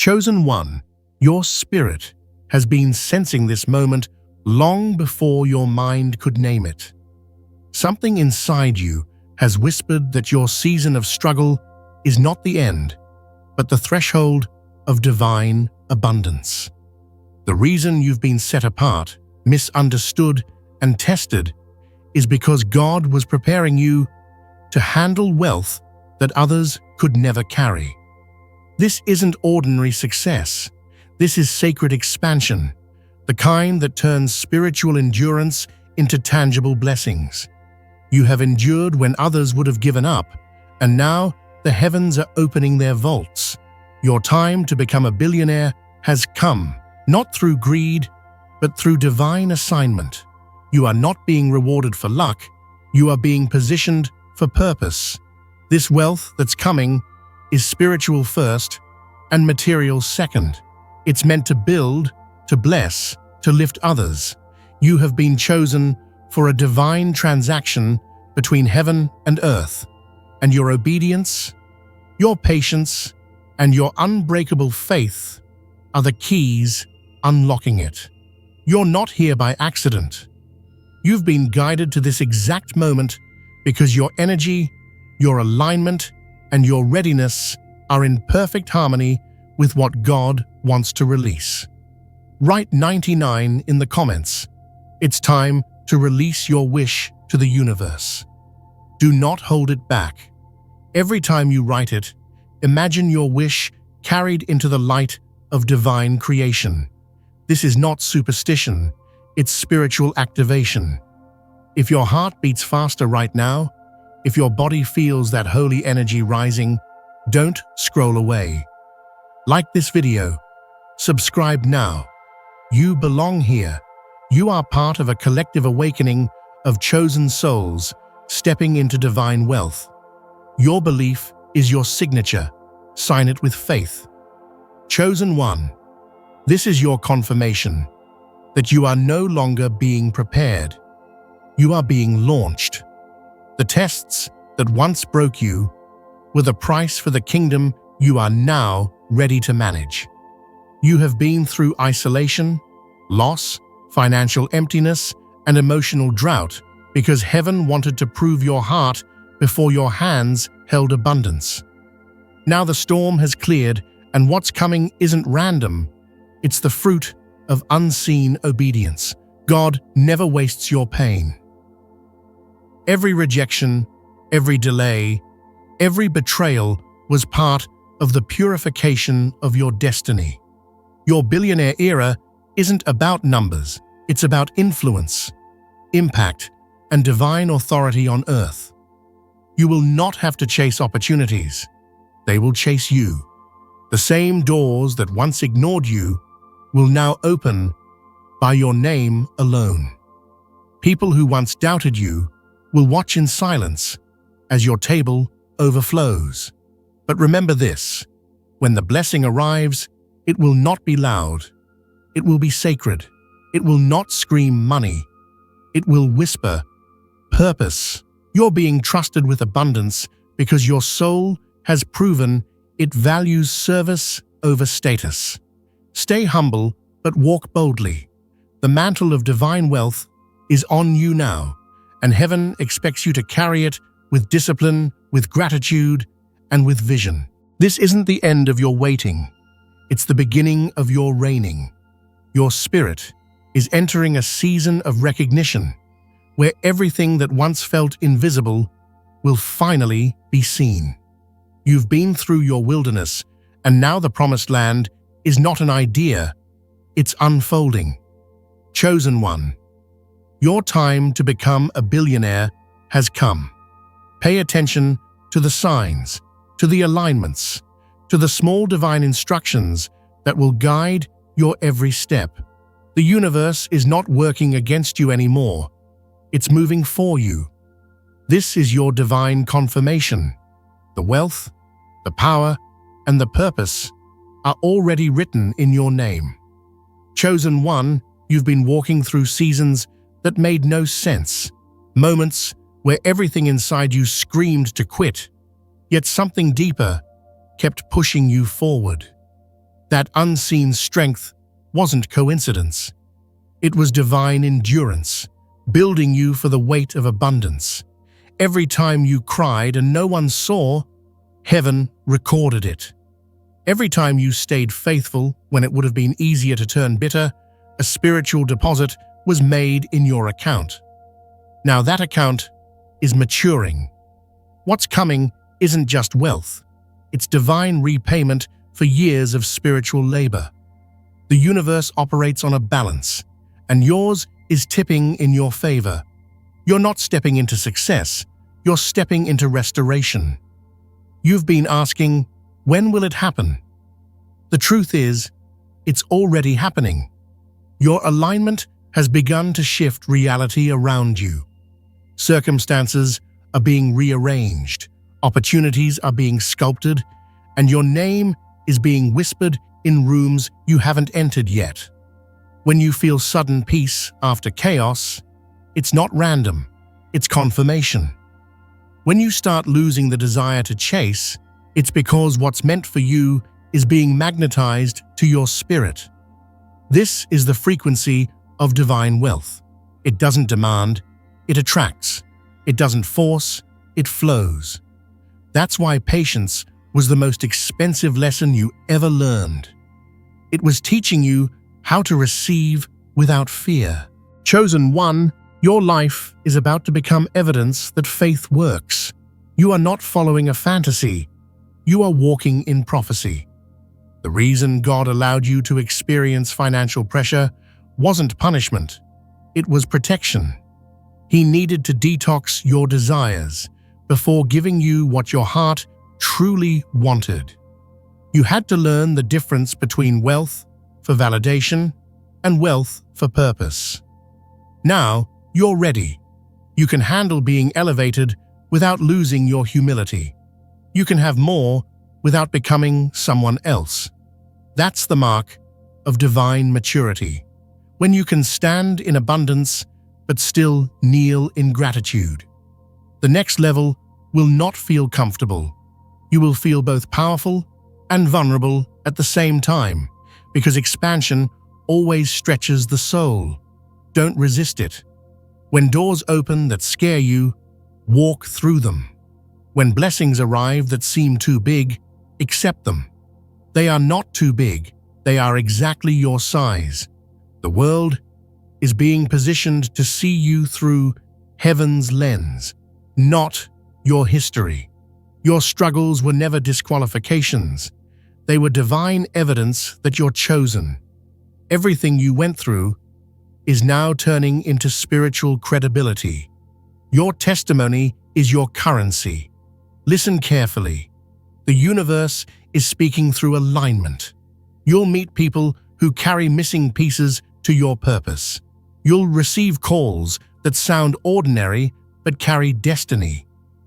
Chosen one, your spirit has been sensing this moment long before your mind could name it. Something inside you has whispered that your season of struggle is not the end, but the threshold of divine abundance. The reason you've been set apart, misunderstood, and tested is because God was preparing you to handle wealth that others could never carry. This isn't ordinary success. This is sacred expansion, the kind that turns spiritual endurance into tangible blessings. You have endured when others would have given up, and now the heavens are opening their vaults. Your time to become a billionaire has come, not through greed, but through divine assignment. You are not being rewarded for luck, you are being positioned for purpose. This wealth that's coming is spiritual first and material second. It's meant to build, to bless, to lift others. You have been chosen for a divine transaction between heaven and earth, and your obedience, your patience, and your unbreakable faith are the keys unlocking it. You're not here by accident. You've been guided to this exact moment because your energy, your alignment, and your readiness are in perfect harmony with what God wants to release. Write 99 in the comments. It's time to release your wish to the universe. Do not hold it back. Every time you write it, imagine your wish carried into the light of divine creation. This is not superstition, it's spiritual activation. If your heart beats faster right now, if your body feels that holy energy rising, don't scroll away. Like this video. Subscribe now. You belong here. You are part of a collective awakening of chosen souls stepping into divine wealth. Your belief is your signature. Sign it with faith. Chosen one. This is your confirmation that you are no longer being prepared. You are being launched. The tests that once broke you were the price for the kingdom you are now ready to manage. You have been through isolation, loss, financial emptiness, and emotional drought because heaven wanted to prove your heart before your hands held abundance. Now the storm has cleared, and what's coming isn't random. It's the fruit of unseen obedience. God never wastes your pain. Every rejection, every delay, every betrayal was part of the purification of your destiny. Your billionaire era isn't about numbers, it's about influence, impact, and divine authority on earth. You will not have to chase opportunities. They will chase you. The same doors that once ignored you will now open by your name alone. People who once doubted you will watch in silence as your table overflows. But remember this, when the blessing arrives, it will not be loud. It will be sacred. It will not scream money. It will whisper purpose. You're being trusted with abundance because your soul has proven it values service over status. Stay humble, but walk boldly. The mantle of divine wealth is on you now, and heaven expects you to carry it with discipline, with gratitude, and with vision. This isn't the end of your waiting. It's the beginning of your reigning. Your spirit is entering a season of recognition, where everything that once felt invisible will finally be seen. You've been through your wilderness, and now the promised land is not an idea, it's unfolding. Chosen one. Your time to become a billionaire has come. Pay attention to the signs, to the alignments, to the small divine instructions that will guide your every step. The universe is not working against you anymore. It's moving for you. This is your divine confirmation. The wealth, the power, and the purpose are already written in your name. Chosen one, you've been walking through seasons that made no sense, moments where everything inside you screamed to quit, yet something deeper kept pushing you forward. That unseen strength wasn't coincidence. It was divine endurance, building you for the weight of abundance. Every time you cried and no one saw, heaven recorded it. Every time you stayed faithful when it would have been easier to turn bitter, a spiritual deposit was made in your account. Now that account is maturing. What's coming isn't just wealth. It's divine repayment for years of spiritual labor. The universe operates on a balance, and yours is tipping in your favor. You're not stepping into success, you're stepping into restoration. You've been asking, when will it happen? The truth is, it's already happening. Your alignment has begun to shift reality around you. Circumstances are being rearranged, opportunities are being sculpted, and your name is being whispered in rooms you haven't entered yet. When you feel sudden peace after chaos, it's not random, it's confirmation. When you start losing the desire to chase, it's because what's meant for you is being magnetized to your spirit. This is the frequency of divine wealth. It doesn't demand, it attracts. It doesn't force, it flows. That's why patience was the most expensive lesson you ever learned. It was teaching you how to receive without fear. Chosen one, your life is about to become evidence that faith works. You are not following a fantasy. You are walking in prophecy. The reason God allowed you to experience financial pressure wasn't punishment. It was protection. He needed to detox your desires before giving you what your heart truly wanted. You had to learn the difference between wealth for validation and wealth for purpose. Now, you're ready. You can handle being elevated without losing your humility. You can have more without becoming someone else. That's the mark of divine maturity. When you can stand in abundance but still kneel in gratitude. The next level will not feel comfortable. You will feel both powerful and vulnerable at the same time, because expansion always stretches the soul. Don't resist it. When doors open that scare you, walk through them. When blessings arrive that seem too big, accept them. They are not too big, they are exactly your size. The world is being positioned to see you through heaven's lens, not your history. Your struggles were never disqualifications. They were divine evidence that you're chosen. Everything you went through is now turning into spiritual credibility. Your testimony is your currency. Listen carefully. The universe is speaking through alignment. You'll meet people who carry missing pieces to your purpose. You'll receive calls that sound ordinary but carry destiny.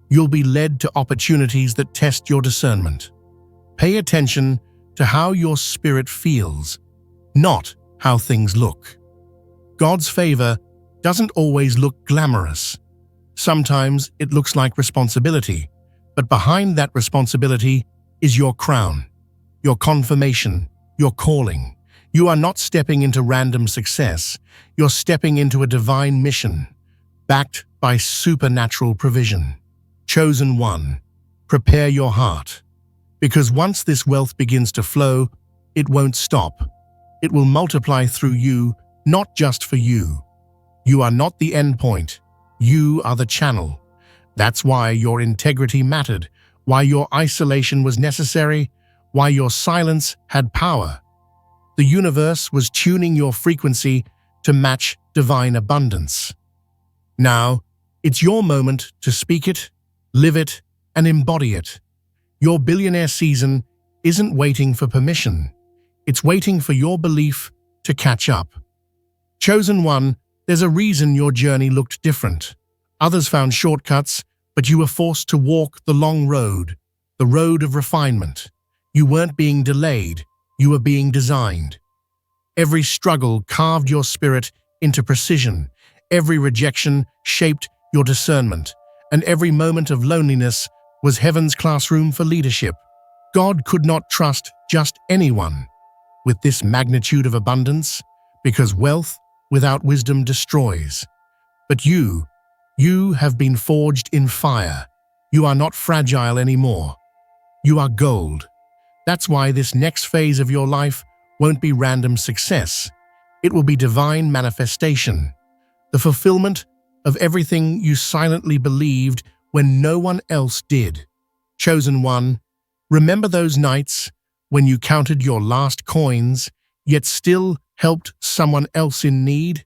You'll be led to opportunities that test your discernment. Pay attention to how your spirit feels, not how things look. God's favor doesn't always look glamorous. Sometimes it looks like responsibility, but behind that responsibility is your crown, your confirmation, your calling. You are not stepping into random success. You're stepping into a divine mission, backed by supernatural provision. Chosen one, prepare your heart. Because once this wealth begins to flow, it won't stop. It will multiply through you, not just for you. You are not the end point. You are the channel. That's why your integrity mattered, why your isolation was necessary, why your silence had power. The universe was tuning your frequency to match divine abundance. Now, it's your moment to speak it, live it, and embody it. Your billionaire season isn't waiting for permission. It's waiting for your belief to catch up. Chosen one, there's a reason your journey looked different. Others found shortcuts, but you were forced to walk the long road, the road of refinement. You weren't being delayed, you were being designed. Every struggle carved your spirit into precision. Every rejection shaped your discernment. And every moment of loneliness was heaven's classroom for leadership. God could not trust just anyone. with this magnitude of abundance, because wealth without wisdom destroys. But you have been forged in fire. You are not fragile anymore. You are gold. That's why this next phase of your life won't be random success. It will be divine manifestation, the fulfillment of everything you silently believed when no one else did. Chosen one, remember those nights when you counted your last coins, yet still helped someone else in need?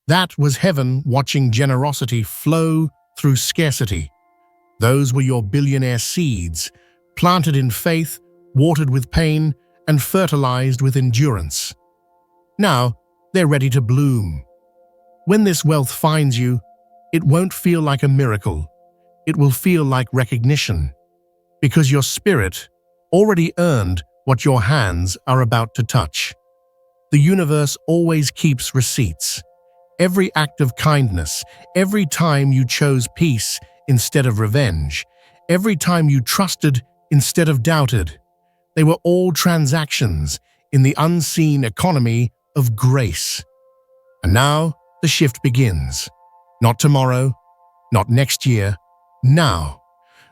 That was heaven watching generosity flow through scarcity. Those were your billionaire seeds, planted in faith, watered with pain, and fertilized with endurance. Now, they're ready to bloom. When this wealth finds you, it won't feel like a miracle. It will feel like recognition, because your spirit already earned what your hands are about to touch. The universe always keeps receipts. Every act of kindness, every time you chose peace instead of revenge, every time you trusted instead of doubted, they were all transactions in the unseen economy of grace. And now the shift begins. Not tomorrow, not next year, now.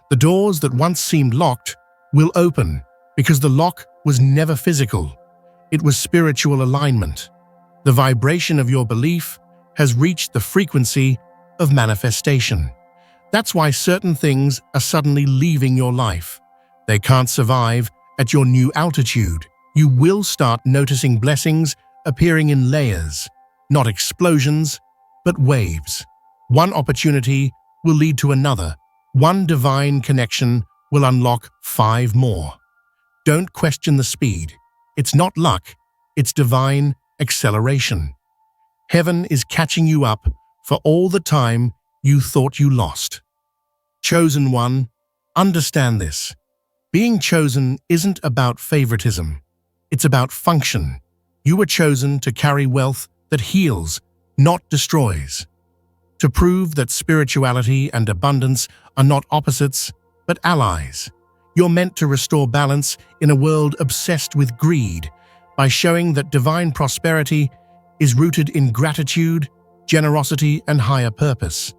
The doors that once seemed locked will open, because the lock was never physical. It was spiritual alignment. The vibration of your belief has reached the frequency of manifestation. That's why certain things are suddenly leaving your life. They can't survive at your new altitude. You will start noticing blessings appearing in layers, not explosions, but waves. One opportunity will lead to another. One divine connection will unlock 5 more. Don't question the speed. It's not luck, it's divine acceleration. Heaven is catching you up for all the time you thought you lost. Chosen one, understand this. Being chosen isn't about favoritism. It's about function. You were chosen to carry wealth that heals, not destroys. To prove that spirituality and abundance are not opposites, but allies. You're meant to restore balance in a world obsessed with greed by showing that divine prosperity is rooted in gratitude, generosity, and higher purpose.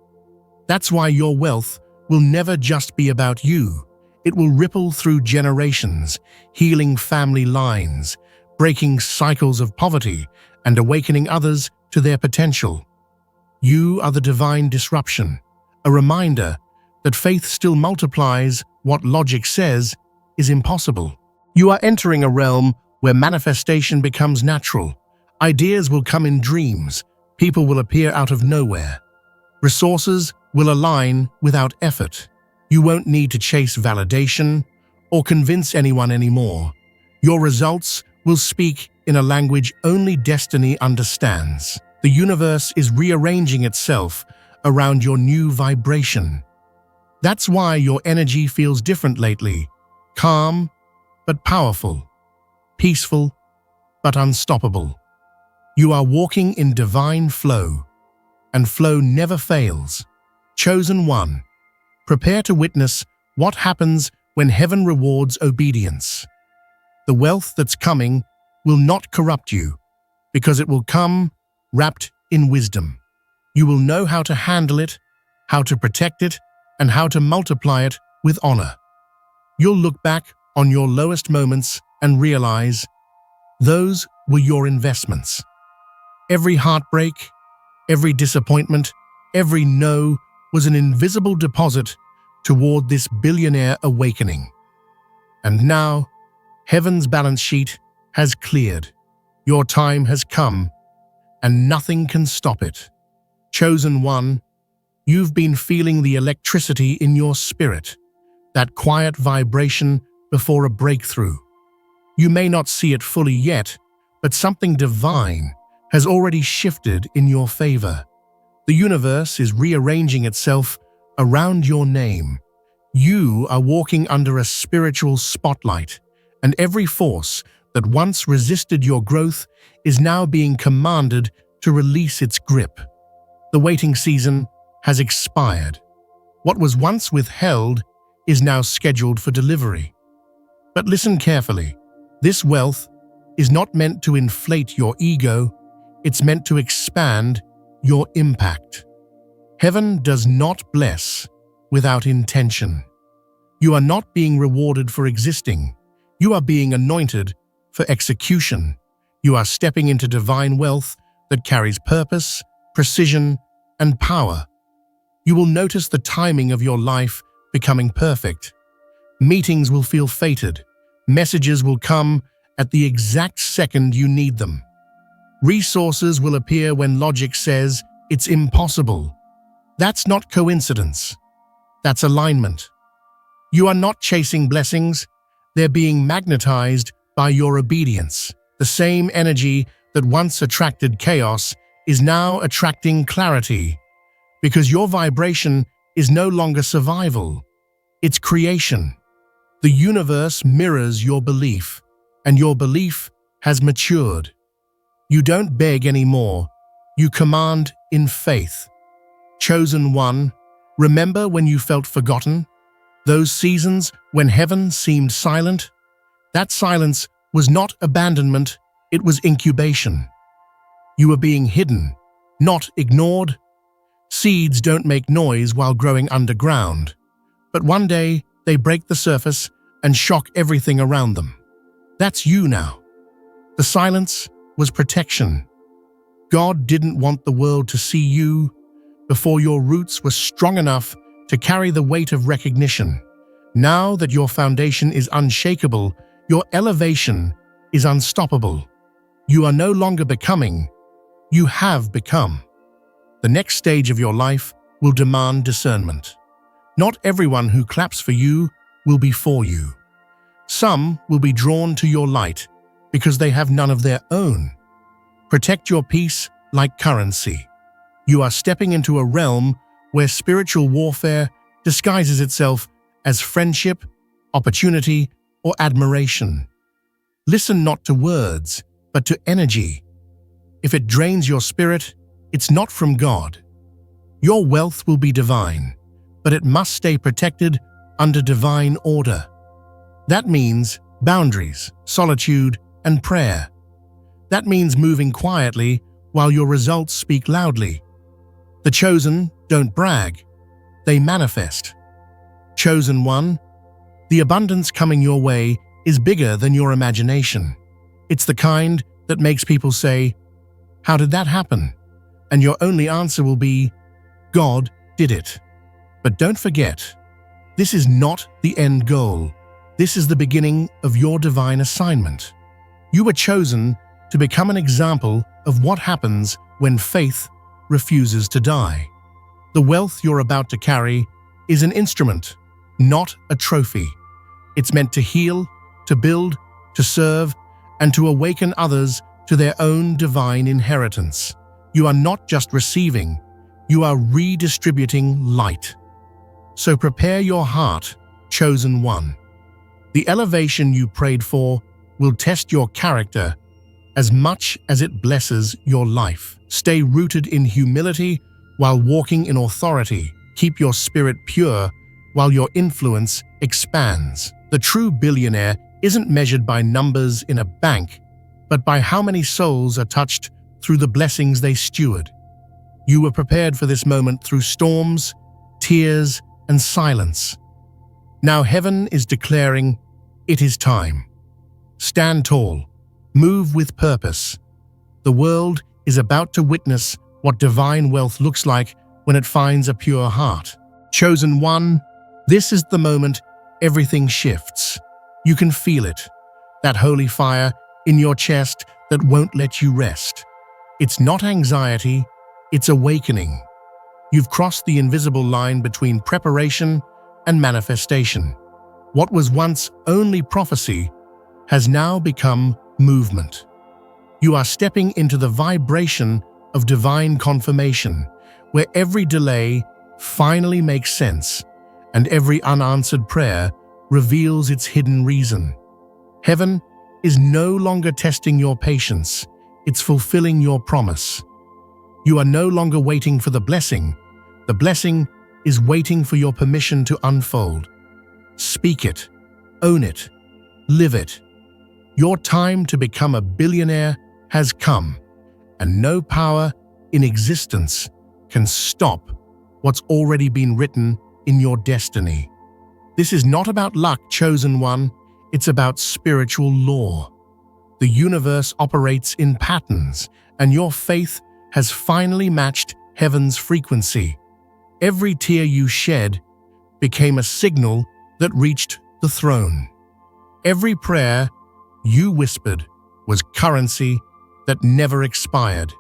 That's why your wealth will never just be about you. It will ripple through generations, healing family lines, breaking cycles of poverty, and awakening others to their potential. You are the divine disruption, a reminder that faith still multiplies what logic says is impossible. You are entering a realm where manifestation becomes natural. Ideas will come in dreams, people will appear out of nowhere. Resources will align without effort. You won't need to chase validation or convince anyone anymore. Your results will speak in a language only destiny understands. The universe is rearranging itself around your new vibration. That's why your energy feels different lately. Calm, but powerful. Peaceful, but unstoppable. You are walking in divine flow, and flow never fails. Chosen one, prepare to witness what happens when heaven rewards obedience. The wealth that's coming will not corrupt you, because it will come wrapped in wisdom. You will know how to handle it, how to protect it, and how to multiply it with honor. You'll look back on your lowest moments and realize those were your investments. Every heartbreak, every disappointment, every no was an invisible deposit toward this billionaire awakening. And now, heaven's balance sheet has cleared. Your time has come, and nothing can stop it. Chosen one, you've been feeling the electricity in your spirit, that quiet vibration before a breakthrough. You may not see it fully yet, but something divine has already shifted in your favor. The universe is rearranging itself around your name. You are walking under a spiritual spotlight, and every force that once resisted your growth is now being commanded to release its grip. The waiting season has expired. What was once withheld is now scheduled for delivery. But listen carefully. This wealth is not meant to inflate your ego, it's meant to expand your impact. Heaven does not bless without intention. You are not being rewarded for existing. You are being anointed for execution. You are stepping into divine wealth that carries purpose, precision, and power. You will notice the timing of your life becoming perfect. Meetings will feel fated. Messages will come at the exact second you need them. Resources will appear when logic says it's impossible. That's not coincidence. That's alignment. You are not chasing blessings. They're being magnetized by your obedience. The same energy that once attracted chaos is now attracting clarity, because your vibration is no longer survival. It's creation. The universe mirrors your belief, and your belief has matured. You don't beg anymore. You command in faith. Chosen one, remember when you felt forgotten? Those seasons when heaven seemed silent? That silence was not abandonment, it was incubation. You were being hidden, not ignored. Seeds don't make noise while growing underground, but one day they break the surface and shock everything around them. That's you now. The silence was protection. God didn't want the world to see you before your roots were strong enough to carry the weight of recognition. Now that your foundation is unshakable, your elevation is unstoppable. You are no longer becoming, you have become. The next stage of your life will demand discernment. Not everyone who claps for you will be for you. Some will be drawn to your light because they have none of their own. Protect your peace like currency. You are stepping into a realm where spiritual warfare disguises itself as friendship, opportunity, or admiration. Listen not to words, but to energy. If it drains your spirit, it's not from God. Your wealth will be divine, but it must stay protected under divine order. That means boundaries, solitude, and prayer. That means moving quietly while your results speak loudly. The chosen don't brag, they manifest. Chosen one, the abundance coming your way is bigger than your imagination. It's the kind that makes people say, "How did that happen?" And your only answer will be, "God did it." But don't forget, this is not the end goal. This is the beginning of your divine assignment. You were chosen to become an example of what happens when faith refuses to die. The wealth you're about to carry is an instrument, not a trophy. It's meant to heal, to build, to serve, and to awaken others to their own divine inheritance. You are not just receiving, you are redistributing light. So prepare your heart, chosen one. The elevation you prayed for will test your character as much as it blesses your life. Stay rooted in humility while walking in authority. Keep your spirit pure while your influence expands. The true billionaire isn't measured by numbers in a bank, but by how many souls are touched through the blessings they steward. You were prepared for this moment through storms, tears, and silence. Now heaven is declaring, it is time. Stand tall, move with purpose. The world is about to witness what divine wealth looks like when it finds a pure heart. Chosen one, this is the moment everything shifts. You can feel it, that holy fire in your chest that won't let you rest. It's not anxiety, it's awakening. You've crossed the invisible line between preparation and manifestation. What was once only prophecy has now become movement. You are stepping into the vibration of divine confirmation, where every delay finally makes sense and every unanswered prayer reveals its hidden reason. Heaven is no longer testing your patience, it's fulfilling your promise. You are no longer waiting for the blessing is waiting for your permission to unfold. Speak it, own it, live it. Your time to become a billionaire has come, and no power in existence can stop what's already been written in your destiny. This is not about luck, chosen one. It's about spiritual law. The universe operates in patterns, and your faith has finally matched heaven's frequency. Every tear you shed became a signal that reached the throne. Every prayer you whispered was currency that never expired.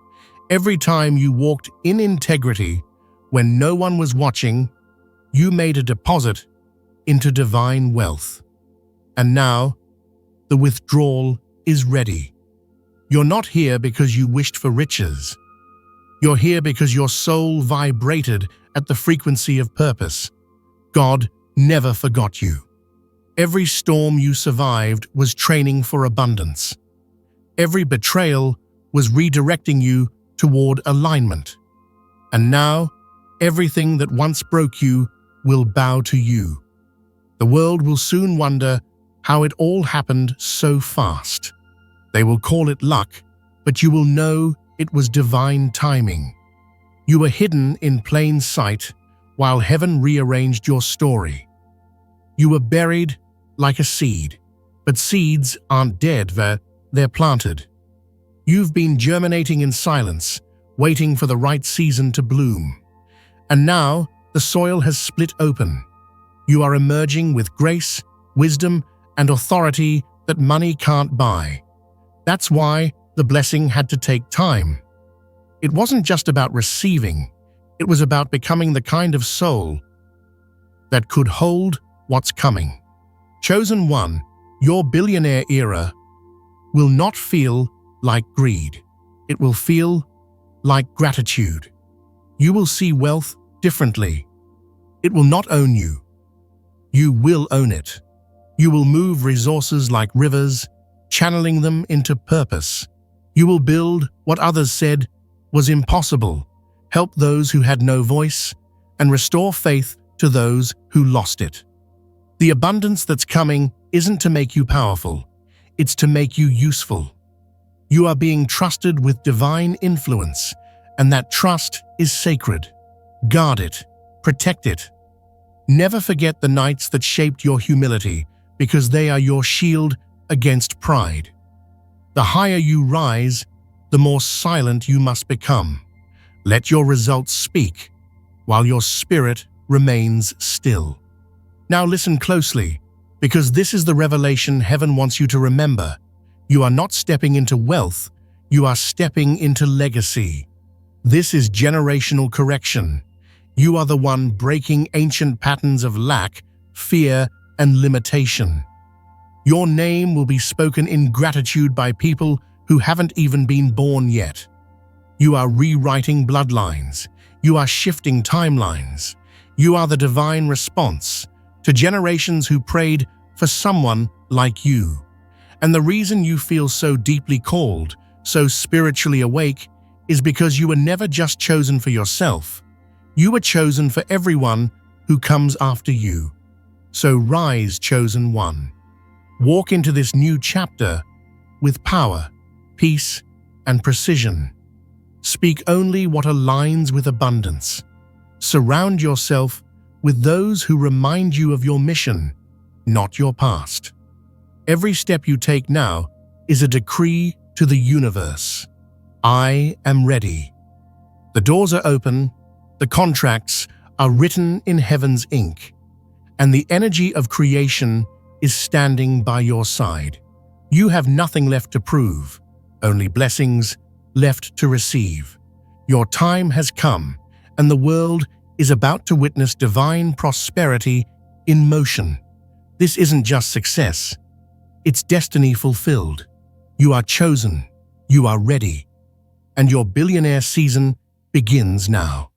Every time you walked in integrity when no one was watching, you made a deposit into divine wealth. And now, the withdrawal is ready. You're not here because you wished for riches. You're here because your soul vibrated at the frequency of purpose. God never forgot you. Every storm you survived was training for abundance. Every betrayal was redirecting you toward alignment. And now, everything that once broke you will bow to you. The world will soon wonder how it all happened so fast. They will call it luck, but you will know it was divine timing. You were hidden in plain sight while heaven rearranged your story. You were buried like a seed, but seeds aren't dead, they're planted. You've been germinating in silence, waiting for the right season to bloom. And now, the soil has split open. You are emerging with grace, wisdom, and authority that money can't buy. That's why the blessing had to take time. It wasn't just about receiving, it was about becoming the kind of soul that could hold what's coming. Chosen one, your billionaire era will not feel like greed. It will feel like gratitude. You will see wealth differently. It will not own you. You will own it. You will move resources like rivers, channeling them into purpose. You will build what others said was impossible, help those who had no voice, and restore faith to those who lost it. The abundance that's coming isn't to make you powerful, it's to make you useful. You are being trusted with divine influence, and that trust is sacred. Guard it, protect it. Never forget the nights that shaped your humility, because they are your shield against pride. The higher you rise, the more silent you must become. Let your results speak, while your spirit remains still. Now listen closely, because this is the revelation heaven wants you to remember. You are not stepping into wealth, you are stepping into legacy. This is generational correction. You are the one breaking ancient patterns of lack, fear, and limitation. Your name will be spoken in gratitude by people who haven't even been born yet. You are rewriting bloodlines. You are shifting timelines. You are the divine response to generations who prayed for someone like you. And the reason you feel so deeply called, so spiritually awake, is because you were never just chosen for yourself. You were chosen for everyone who comes after you. So rise, chosen one. Walk into this new chapter with power, peace, and precision. Speak only what aligns with abundance. Surround yourself with those who remind you of your mission, not your past. Every step you take now is a decree to the universe. I am ready. The doors are open, the contracts are written in heaven's ink, and the energy of creation is standing by your side. You have nothing left to prove, only blessings left to receive. Your time has come, and the world is about to witness divine prosperity in motion. This isn't just success, it's destiny fulfilled. You are chosen, you are ready, and your billionaire season begins now.